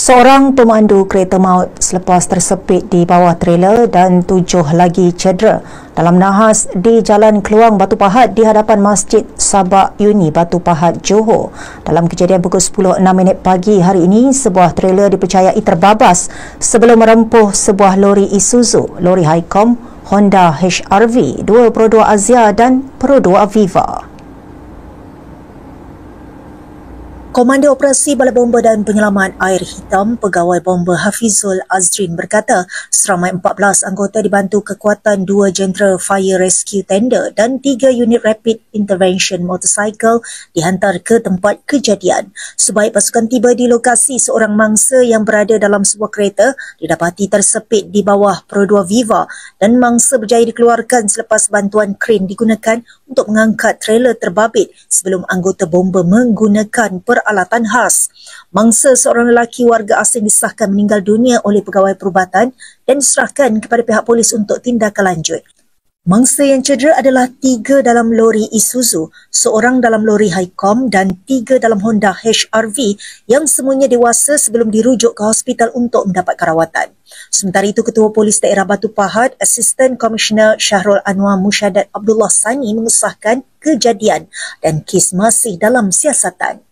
Seorang pemandu kereta maut selepas tersepit di bawah trailer dan 7 lagi cedera dalam nahas di Jalan Keluang Batu Pahat di hadapan Masjid Sabak Uni Batu Pahat, Johor. Dalam kejadian pukul 10.06 pagi hari ini, sebuah trailer dipercayai terbabas sebelum merempuh sebuah lori Isuzu, lori Highcom, Honda HR-V, 2 Azia dan Pro 2 Aviva. Komando Operasi Balai Bomba dan Penyelamat Air Hitam, Pegawai Bomba Hafizul Azrin berkata, seramai 14 anggota dibantu kekuatan 2 jentera Fire Rescue Tender dan 3 unit Rapid Intervention Motorcycle dihantar ke tempat kejadian. Sebaik pasukan tiba di lokasi, seorang mangsa yang berada dalam sebuah kereta didapati tersepit di bawah Pro 2 Aviva dan mangsa berjaya dikeluarkan selepas bantuan kren digunakan untuk mengangkat trailer terbabit sebelum anggota bomba menggunakan peralatan khas. Mangsa seorang lelaki warga asing disahkan meninggal dunia oleh pegawai perubatan dan diserahkan kepada pihak polis untuk tindakan lanjut. Mangsa yang cedera adalah 3 dalam lori Isuzu, seorang dalam lori Highcom dan 3 dalam Honda HR-V yang semuanya dewasa sebelum dirujuk ke hospital untuk mendapatkan rawatan. Sementara itu, Ketua Polis Daerah Batu Pahat, Asisten Komisioner Syahrul Anwar Musyadat Abdullah Sani mengesahkan kejadian dan kes masih dalam siasatan.